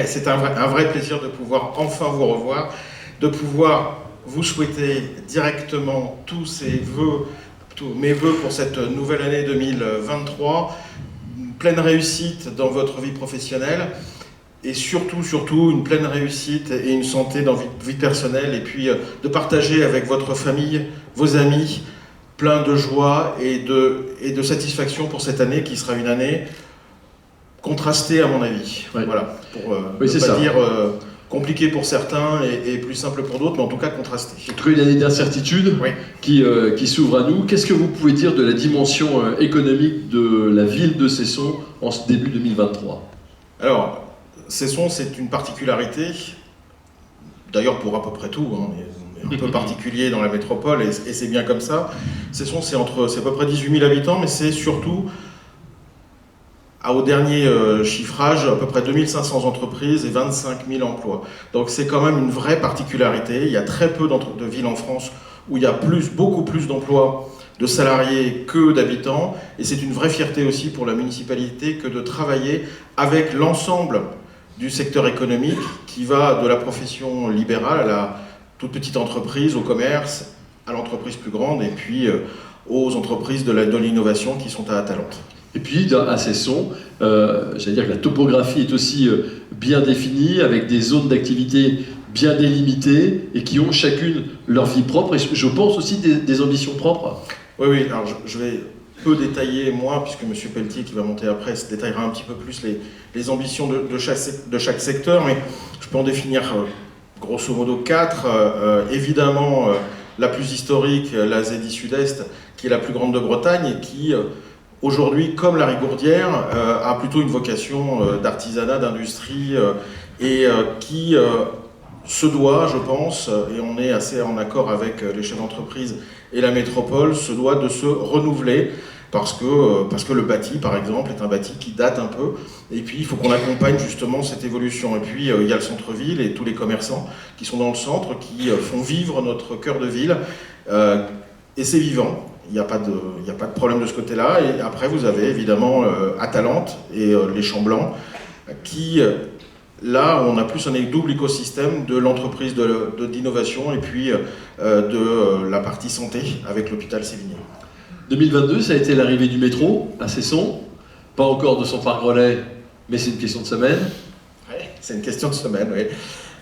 C'est un vrai plaisir de pouvoir enfin vous revoir, de pouvoir vous souhaiter directement tous mes vœux pour cette nouvelle année 2023, une pleine réussite dans votre vie professionnelle et surtout une pleine réussite et une santé dans votre vie personnelle, et puis de partager avec votre famille, vos amis, plein de joie et de satisfaction pour cette année qui sera une année contrastée à mon avis. Ouais. Voilà, pour oui, ne pas ça. dire compliqué pour certains et plus simple pour d'autres, mais en tout cas contrastée. En tout cas, une année d'incertitude Oui. qui s'ouvre à nous. Qu'est-ce que vous pouvez dire de la dimension économique de la ville de Cesson en ce début 2023 ? Alors, Cesson, c'est une particularité, d'ailleurs pour à peu près tout, hein, on est un peu particulier dans la métropole, et c'est bien comme ça. Cesson, c'est à peu près 18 000 habitants, mais c'est surtout, au dernier chiffrage, à peu près 2500 entreprises et 25 000 emplois. Donc c'est quand même une vraie particularité. Il y a très peu de villes en France où il y a beaucoup plus d'emplois, de salariés que d'habitants, et c'est une vraie fierté aussi pour la municipalité que de travailler avec l'ensemble du secteur économique qui va de la profession libérale à la toute petite entreprise, au commerce, à l'entreprise plus grande, et puis aux entreprises de l'innovation qui sont à Atalante. Et puis à Cesson, j'allais dire que la topographie est aussi bien définie, avec des zones d'activité bien délimitées et qui ont chacune leur vie propre, et je pense aussi des ambitions propres. Oui, alors je vais peu détailler, moi, puisque M. Pelletier, qui va monter après, détaillera un petit peu plus les ambitions de chaque secteur, mais je peux en définir grosso modo 4. Évidemment, la plus historique, la ZI Sud-Est, qui est la plus grande de Bretagne, et qui, aujourd'hui, comme la Rigourdière, a plutôt une vocation d'artisanat, d'industrie, et qui se doit, je pense, et on est assez en accord avec les chefs d'entreprise et la métropole, se doit de se renouveler, parce que le bâti, par exemple, est un bâti qui date un peu, et puis il faut qu'on accompagne justement cette évolution. Et puis il y a le centre-ville et tous les commerçants qui sont dans le centre, qui font vivre notre cœur de ville, et c'est vivant. Il n'y a pas de problème de ce côté-là. Et après, vous avez évidemment Atalante et les Champs Blancs, qui, là, on a plus un double écosystème de l'entreprise d'innovation et puis de la partie santé avec l'hôpital Sévigné. 2022, ça a été l'arrivée du métro à Cesson. Pas encore de son parc relais, mais c'est une question de semaine. Oui, c'est une question de semaine, oui.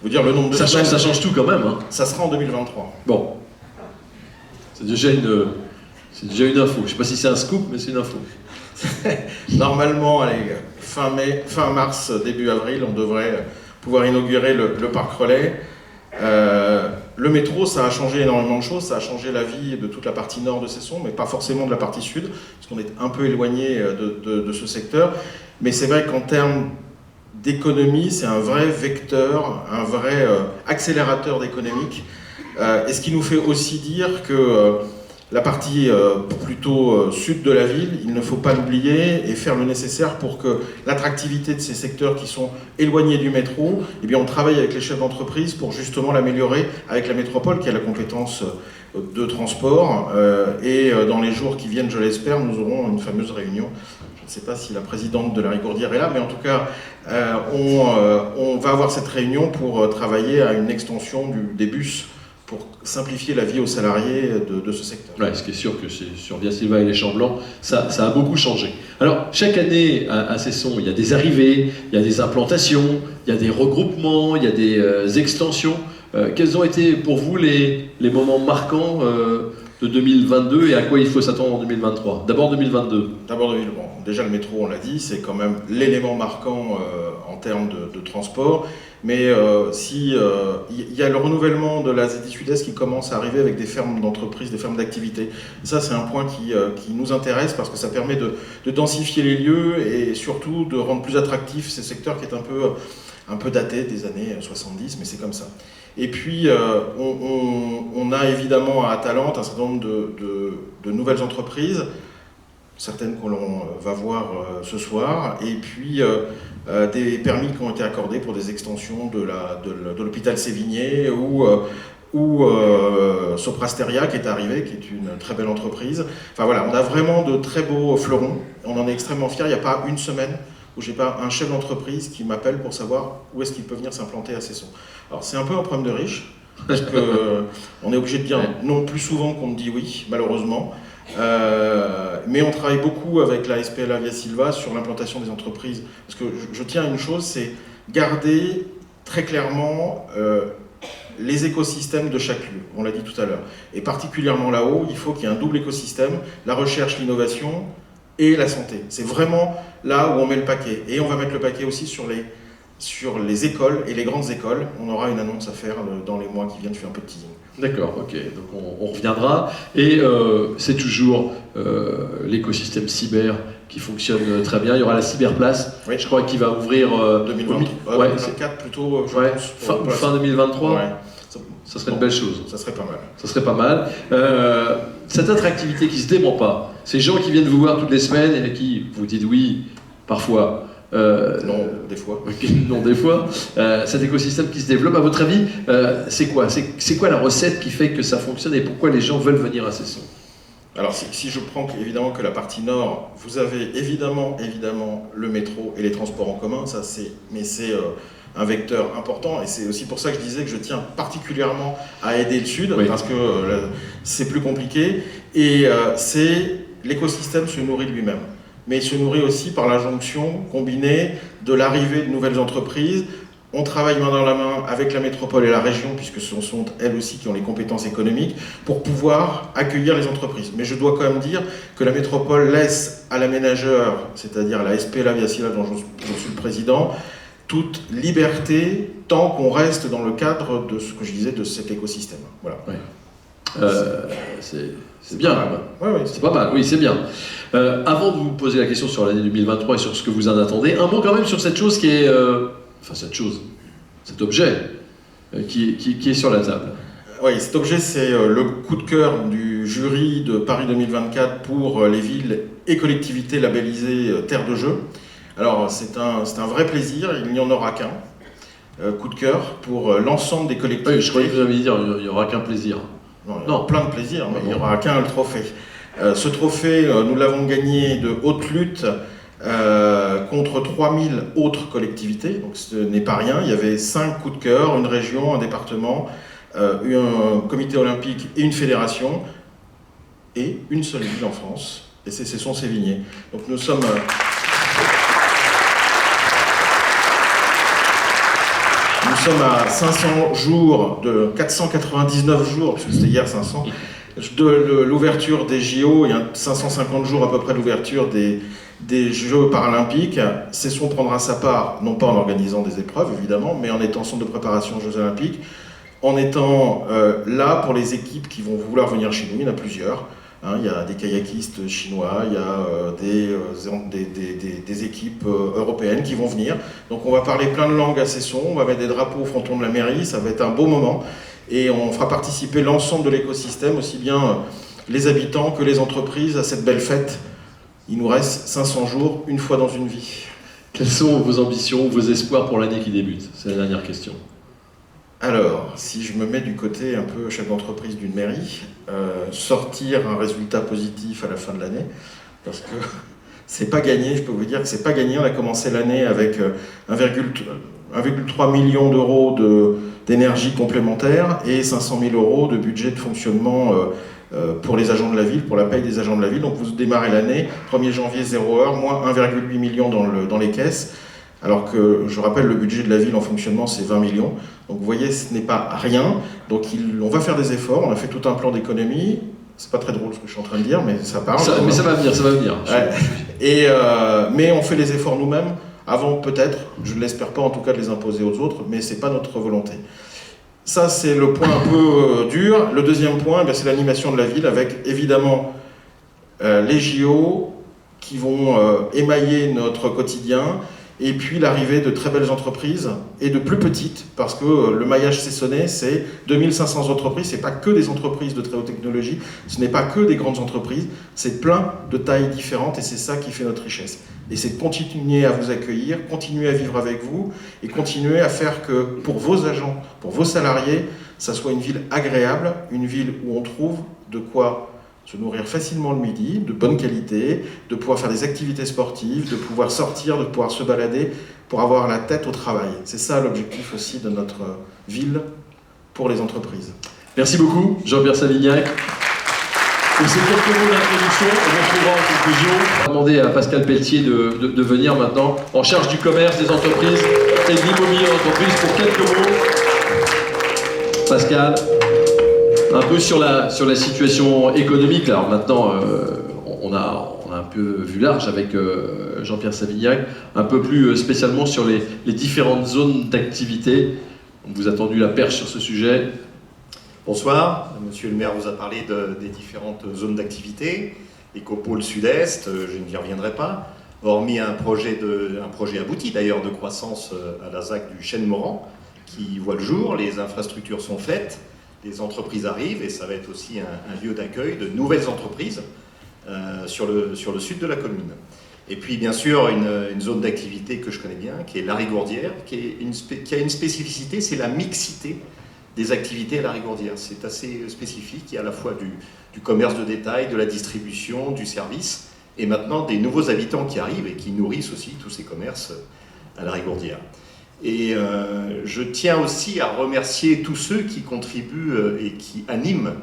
Vous dire le nombre de semaines... Ça change tout quand même. Hein. Ça sera en 2023. Bon. C'est déjà une info. Je ne sais pas si c'est un scoop, mais c'est une info. Normalement, allez, fin mars, début avril, on devrait pouvoir inaugurer le parc relais. Le métro, ça a changé énormément de choses. Ça a changé la vie de toute la partie nord de Cesson, mais pas forcément de la partie sud, parce qu'on est un peu éloigné de ce secteur. Mais c'est vrai qu'en termes d'économie, c'est un vrai vecteur, un vrai accélérateur d'économique. Et ce qui nous fait aussi dire que la partie plutôt sud de la ville, il ne faut pas l'oublier et faire le nécessaire pour que l'attractivité de ces secteurs qui sont éloignés du métro, eh bien on travaille avec les chefs d'entreprise pour justement l'améliorer avec la métropole qui a la compétence de transport. Et dans les jours qui viennent, je l'espère, nous aurons une fameuse réunion. Je ne sais pas si la présidente de la Rigourdière est là, mais en tout cas, on va avoir cette réunion pour travailler à une extension des bus pour simplifier la vie aux salariés de ce secteur. Ouais, ce qui est sûr que sur Via Silva et les Champs Blancs, ça a beaucoup changé. Alors, chaque année à Cesson, il y a des arrivées, il y a des implantations, il y a des regroupements, il y a des extensions. Quels ont été pour vous les moments marquants de 2022 et à quoi il faut s'attendre en 2023 ? D'abord 2022. D'abord 2022. Bon, déjà le métro, on l'a dit, c'est quand même l'élément marquant en termes de transport. Mais il y a le renouvellement de la ZI Sud-Est qui commence à arriver avec des fermes d'entreprise, des fermes d'activité. Ça, c'est un point qui nous intéresse parce que ça permet de densifier les lieux et surtout de rendre plus attractif ces secteurs qui est un peu daté des années 70, mais c'est comme ça. Et puis, on a évidemment à Atalante un certain nombre de nouvelles entreprises, certaines que l'on va voir ce soir, et puis des permis qui ont été accordés pour des extensions de l'hôpital Sévigné ou Soprasteria qui est arrivé, qui est une très belle entreprise. Enfin voilà, on a vraiment de très beaux fleurons, on en est extrêmement fiers. Il n'y a pas une semaine où j'ai pas un chef d'entreprise qui m'appelle pour savoir où est-ce qu'il peut venir s'implanter à Cesson. Alors c'est un peu un problème de riche, parce qu'on est obligé de dire non plus souvent qu'on me dit oui, malheureusement. Mais on travaille beaucoup avec la SPLA Via Silva sur l'implantation des entreprises. Parce que je tiens à une chose, c'est garder très clairement les écosystèmes de chaque lieu. On l'a dit tout à l'heure. Et particulièrement là-haut, il faut qu'il y ait un double écosystème, la recherche, l'innovation et la santé. C'est vraiment là où on met le paquet. Et on va mettre le paquet aussi sur les écoles et les grandes écoles. On aura une annonce à faire dans les mois qui viennent. Je fais un peu de teasing. D'accord, ok. Donc on reviendra. Et c'est toujours l'écosystème cyber qui fonctionne très bien. Il y aura la cyberplace, oui. Je crois, qui va ouvrir 2024 plutôt, je pense. Fin 2023. Ouais. Ça serait une belle chose. Ça serait pas mal. Ça serait pas mal. Cette attractivité qui se dément pas, ces gens qui viennent vous voir toutes les semaines et à qui vous dites oui, parfois. Non, des fois. Non, des fois. Cet écosystème qui se développe, à votre avis, c'est quoi ? C'est quoi la recette qui fait que ça fonctionne et pourquoi les gens veulent venir à Cesson ? Alors, si je prends évidemment que la partie nord, vous avez évidemment le métro et les transports en commun, mais c'est un vecteur important, et c'est aussi pour ça que je disais que je tiens particulièrement à aider le Sud, oui. Parce que c'est plus compliqué, et l'écosystème se nourrit de lui-même. Mais il se nourrit aussi par la jonction combinée de l'arrivée de nouvelles entreprises. On travaille main dans la main avec la métropole et la région, puisque ce sont elles aussi qui ont les compétences économiques, pour pouvoir accueillir les entreprises. Mais je dois quand même dire que la métropole laisse à l'aménageur, c'est-à-dire à la SPLA Via Silva dont je suis le président, toute liberté tant qu'on reste dans le cadre de ce que je disais de cet écosystème. Voilà. Oui. C'est bien. Ouais, c'est pas mal, oui, c'est bien. Avant de vous poser la question sur l'année 2023 et sur ce que vous en attendez, un mot quand même sur cette chose qui est... cet objet qui est sur la table. Oui, cet objet, c'est le coup de cœur du jury de Paris 2024 pour les villes et collectivités labellisées Terre de Jeux. Alors, c'est un vrai plaisir, il n'y en aura qu'un. Coup de cœur pour l'ensemble des collectivités. Oui, je croyais que vous alliez dire il n'y aura qu'un plaisir. Non, plein de plaisir, mais il n'y aura qu'un trophée. Ce trophée, nous l'avons gagné de haute lutte contre 3000 autres collectivités, donc ce n'est pas rien. Il y avait 5 coups de cœur, une région, un département, un comité olympique et une fédération, et une seule ville en France, et c'est Cesson-Sévigné. Donc nous sommes... Nous sommes à 500 jours, de 499 jours, parce que c'était hier 500, de l'ouverture des JO, il y a 550 jours à peu près de l'ouverture des Jeux paralympiques. Cesson prendra sa part, non pas en organisant des épreuves évidemment, mais en étant centre de préparation aux Jeux olympiques, en étant là pour les équipes qui vont vouloir venir chez nous. Il y en a plusieurs. Il y a des kayakistes chinois, il y a des équipes européennes qui vont venir. Donc on va parler plein de langues à Cesson, on va mettre des drapeaux au fronton de la mairie, ça va être un beau moment. Et on fera participer l'ensemble de l'écosystème, aussi bien les habitants que les entreprises, à cette belle fête. Il nous reste 500 jours, une fois dans une vie. Quelles sont vos ambitions, vos espoirs pour l'année qui débute ? C'est la dernière question. Alors, si je me mets du côté un peu chef d'entreprise d'une mairie, sortir un résultat positif à la fin de l'année, parce que c'est pas gagné, je peux vous dire que c'est pas gagné. On a commencé l'année avec 1,3 million d'euros d'énergie complémentaire et 500 000 euros de budget de fonctionnement pour les agents de la ville, pour la paye des agents de la ville. Donc vous démarrez l'année, 1er janvier 0 heure, moins 1,8 million dans les caisses. Alors que, je rappelle, le budget de la ville en fonctionnement, c'est 20 millions. Donc vous voyez, ce n'est pas rien. Donc on va faire des efforts, on a fait tout un plan d'économie. C'est pas très drôle ce que je suis en train de dire, mais ça parle. Mais ça va venir, ça va venir. Ouais. Mais on fait les efforts nous-mêmes, avant peut-être, je ne l'espère pas en tout cas, de les imposer aux autres, mais c'est pas notre volonté. Ça, c'est le point un peu dur. Le deuxième point, c'est l'animation de la ville, avec évidemment les JO qui vont émailler notre quotidien, et puis l'arrivée de très belles entreprises et de plus petites, parce que le maillage cessonnais, c'est 2500 entreprises, c'est pas que des entreprises de très haute technologie, ce n'est pas que des grandes entreprises, c'est plein de tailles différentes, et c'est ça qui fait notre richesse. Et c'est de continuer à vous accueillir, continuer à vivre avec vous, et continuer à faire que pour vos agents, pour vos salariés, ça soit une ville agréable, une ville où on trouve de quoi se nourrir facilement le midi, de bonne qualité, de pouvoir faire des activités sportives, de pouvoir sortir, de pouvoir se balader, pour avoir la tête au travail. C'est ça l'objectif aussi de notre ville pour les entreprises. Merci beaucoup, Jean-Pierre Savignac. Pour ces quelques mots d'introduction, on retrouvera en conclusion. On va demander à Pascal Pelletier de venir maintenant en charge du commerce, des entreprises et de l'immobilier d'entreprise pour quelques mots. Pascal, un peu sur la situation économique. Alors maintenant, on a un peu vu large avec Jean-Pierre Savignac, un peu plus spécialement sur les différentes zones d'activité. On vous a tendu la perche sur ce sujet. Bonsoir, Monsieur le maire vous a parlé des différentes zones d'activité. Écopôle Sud-Est, je n'y reviendrai pas, hormis un projet abouti d'ailleurs de croissance à la ZAC du Chêne-Moran, qui voit le jour, les infrastructures sont faites, les entreprises arrivent et ça va être aussi un lieu d'accueil de nouvelles entreprises sur le sud de la commune. Et puis bien sûr une zone d'activité que je connais bien, qui est la Rigourdière, qui a une spécificité, c'est la mixité des activités à la Rigourdière. C'est assez spécifique, il y a à la fois du commerce de détail, de la distribution, du service, et maintenant des nouveaux habitants qui arrivent et qui nourrissent aussi tous ces commerces à la Rigourdière. Et je tiens aussi à remercier tous ceux qui contribuent et qui animent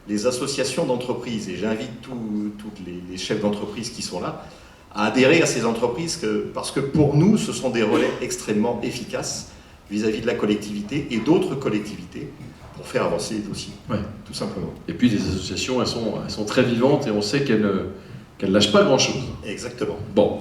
les associations d'entreprises. Et j'invite tous les chefs d'entreprise qui sont là à adhérer à ces entreprises parce que pour nous, ce sont des relais extrêmement efficaces vis-à-vis de la collectivité et d'autres collectivités pour faire avancer les dossiers, tout simplement. Et puis les associations, elles sont très vivantes et on sait qu'elles ne lâchent pas grand-chose. Exactement. Bon.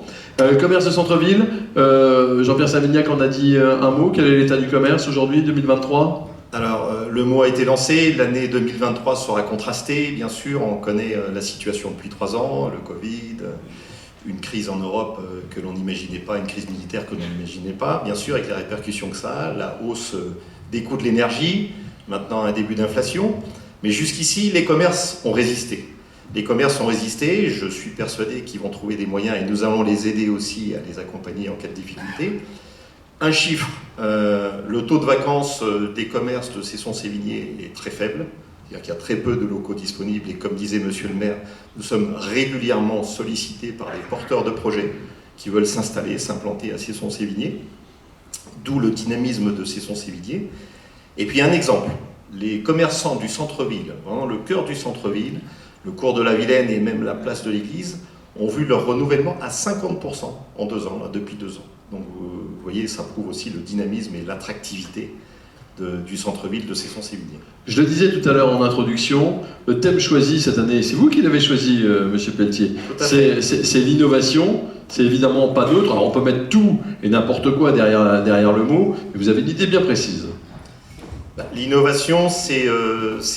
Commerce de centre-ville, Jean-Pierre Savignac en a dit un mot. Quel est l'état du commerce aujourd'hui, 2023 ? Alors, le mot a été lancé, l'année 2023 sera contrastée, bien sûr, on connaît la situation depuis 3 ans, le Covid, une crise en Europe que l'on n'imaginait pas, une crise militaire que l'on n'imaginait pas, bien sûr avec les répercussions que ça a, la hausse des coûts de l'énergie, maintenant un début d'inflation, mais jusqu'ici les commerces ont résisté. Les commerces ont résisté, je suis persuadé qu'ils vont trouver des moyens et nous allons les aider aussi à les accompagner en cas de difficulté. Un chiffre, le taux de vacances des commerces de Cesson-Sévigné est très faible, c'est-à-dire qu'il y a très peu de locaux disponibles et comme disait Monsieur le maire, nous sommes régulièrement sollicités par des porteurs de projets qui veulent s'installer, s'implanter à Cesson-Sévigné, d'où le dynamisme de Cesson-Sévigné. Et puis un exemple, les commerçants du centre-ville, vraiment le cœur du centre-ville, le cours de la Vilaine et même la place de l'église, ont vu leur renouvellement à 50% en 2 ans, là, depuis 2 ans. Donc vous voyez, ça prouve aussi le dynamisme et l'attractivité du centre-ville de Cesson-Sévigné. Je le disais tout à l'heure en introduction, le thème choisi cette année, c'est vous qui l'avez choisi, Monsieur Pelletier. C'est l'innovation, c'est évidemment pas neutre. Alors on peut mettre tout et n'importe quoi derrière le mot, mais vous avez une idée bien précise. L'innovation, c'est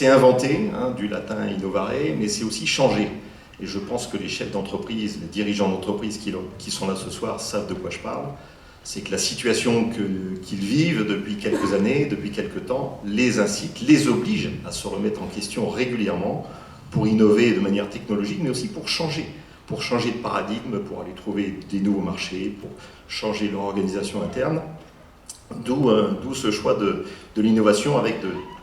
inventer, du latin innovare, mais c'est aussi changer. Et je pense que les chefs d'entreprise, les dirigeants d'entreprise qui sont là ce soir savent de quoi je parle. C'est que la situation qu'ils vivent depuis quelques années, depuis quelques temps, les incite, les oblige à se remettre en question régulièrement pour innover de manière technologique, mais aussi pour changer de paradigme, pour aller trouver des nouveaux marchés, pour changer leur organisation interne. D'où ce choix de l'innovation avec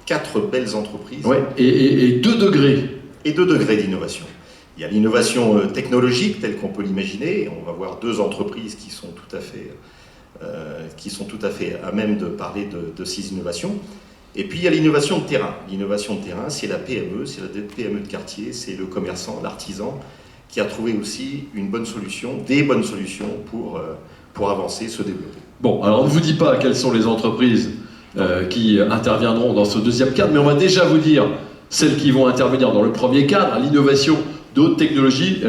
4 belles entreprises. Ouais, et 2 degrés. Et 2 degrés d'innovation. Il y a l'innovation technologique telle qu'on peut l'imaginer. On va voir 2 entreprises qui sont tout à fait à même de parler de ces innovations. Et puis il y a l'innovation de terrain. L'innovation de terrain, c'est la PME, c'est la PME de quartier, c'est le commerçant, l'artisan, qui a trouvé aussi des bonnes solutions pour avancer, se développer. Bon, alors on ne vous dit pas quelles sont les entreprises qui interviendront dans ce deuxième cadre, mais on va déjà vous dire celles qui vont intervenir dans le premier cadre, l'innovation d'autres technologies.